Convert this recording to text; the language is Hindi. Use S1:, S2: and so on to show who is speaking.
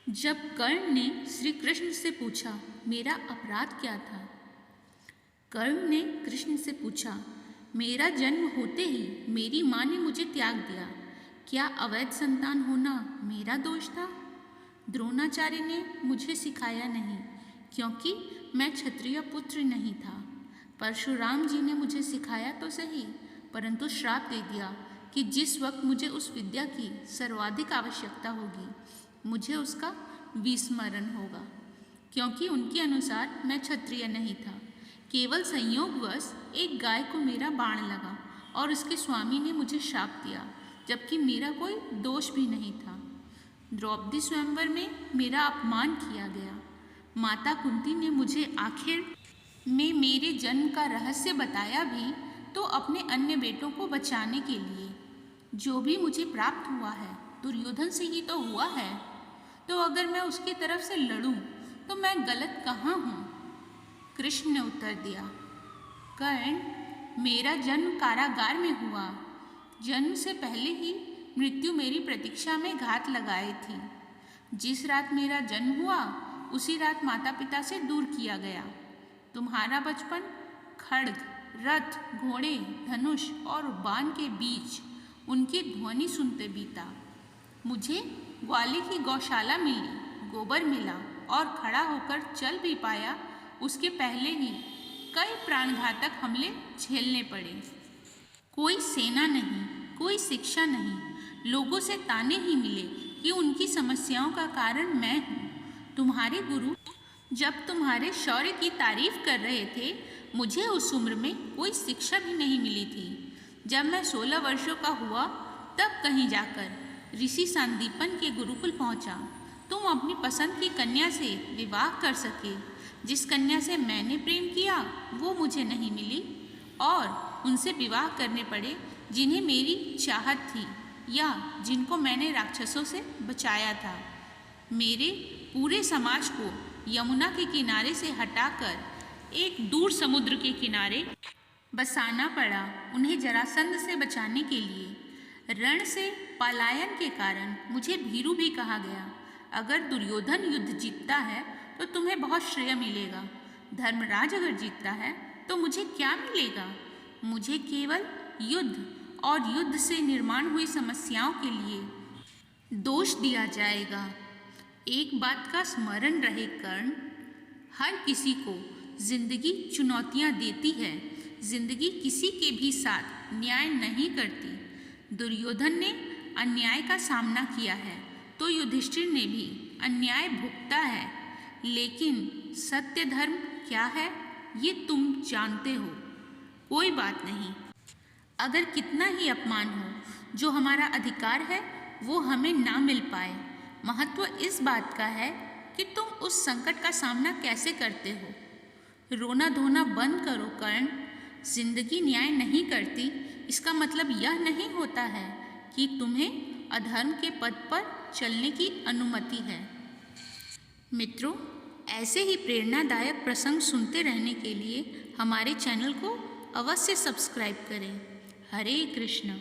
S1: जब कर्ण ने श्री कृष्ण से पूछा, मेरा अपराध क्या था? कर्ण ने कृष्ण से पूछा, मेरा जन्म होते ही मेरी माँ ने मुझे त्याग दिया। क्या अवैध संतान होना मेरा दोष था? द्रोणाचार्य ने मुझे सिखाया नहीं, क्योंकि मैं क्षत्रिय पुत्र नहीं था। परशुराम जी ने मुझे सिखाया तो सही, परंतु श्राप दे दिया कि जिस वक्त मुझे उस विद्या की सर्वाधिक आवश्यकता होगी, मुझे उसका विस्मरण होगा, क्योंकि उनके अनुसार मैं क्षत्रिय नहीं था। केवल संयोगवश एक गाय को मेरा बाण लगा और उसके स्वामी ने मुझे श्राप दिया, जबकि मेरा कोई दोष भी नहीं था। द्रौपदी स्वयंवर में मेरा अपमान किया गया। माता कुंती ने मुझे आखिर में मेरे जन्म का रहस्य बताया भी तो अपने अन्य बेटों को बचाने के लिए। जो भी मुझे प्राप्त हुआ है दुर्योधन से ही तो हुआ है, तो अगर मैं उसकी तरफ से लड़ूं तो मैं गलत कहाँ हूँ? कृष्ण ने उत्तर दिया, कर्ण, मेरा जन्म कारागार में हुआ। जन्म से पहले ही मृत्यु मेरी प्रतीक्षा में घात लगाए थी। जिस रात मेरा जन्म हुआ उसी रात माता पिता से दूर किया गया। तुम्हारा बचपन खड्ग, रथ, घोड़े, धनुष और बाण के बीच उनकी ध्वनि सुनते बीता। मुझे ग्वाली की गौशाला मिली, गोबर मिला और खड़ा होकर चल भी पाया उसके पहले ही कई प्राणघातक हमले झेलने पड़े। कोई सेना नहीं, कोई शिक्षा नहीं, लोगों से ताने ही मिले कि उनकी समस्याओं का कारण मैं हूँ। तुम्हारे गुरु जब तुम्हारे शौर्य की तारीफ कर रहे थे, मुझे उस उम्र में कोई शिक्षा भी नहीं मिली थी। जब मैं 16 वर्षों का हुआ तब कहीं जाकर ऋषि सांदीपन के गुरुकुल पहुंचा। तुम अपनी पसंद की कन्या से विवाह कर सके। जिस कन्या से मैंने प्रेम किया वो मुझे नहीं मिली और उनसे विवाह करने पड़े जिन्हें मेरी चाहत थी या जिनको मैंने राक्षसों से बचाया था। मेरे पूरे समाज को यमुना के किनारे से हटाकर एक दूर समुद्र के किनारे बसाना पड़ा, उन्हें जरासंध से बचाने के लिए। रण से पलायन के कारण मुझे भीरू भी कहा गया। अगर दुर्योधन युद्ध जीतता है तो तुम्हें बहुत श्रेय मिलेगा। धर्मराज अगर जीतता है तो मुझे क्या मिलेगा? मुझे केवल युद्ध और युद्ध से निर्माण हुई समस्याओं के लिए दोष दिया जाएगा। एक बात का स्मरण रहे कर्ण, हर किसी को जिंदगी चुनौतियां देती है। जिंदगी किसी के भी साथ न्याय नहीं करती। दुर्योधन ने अन्याय का सामना किया है तो युधिष्ठिर ने भी अन्याय भुगता है, लेकिन सत्य धर्म क्या है ये तुम जानते हो। कोई बात नहीं, अगर कितना ही अपमान हो, जो हमारा अधिकार है वो हमें ना मिल पाए। महत्व इस बात का है कि तुम उस संकट का सामना कैसे करते हो। रोना धोना बंद करो कर्ण। जिंदगी न्याय नहीं करती, इसका मतलब यह नहीं होता है कि तुम्हें अधर्म के पथ पर चलने की अनुमति है। मित्रों, ऐसे ही प्रेरणादायक प्रसंग सुनते रहने के लिए हमारे चैनल को अवश्य सब्सक्राइब करें। हरे कृष्ण।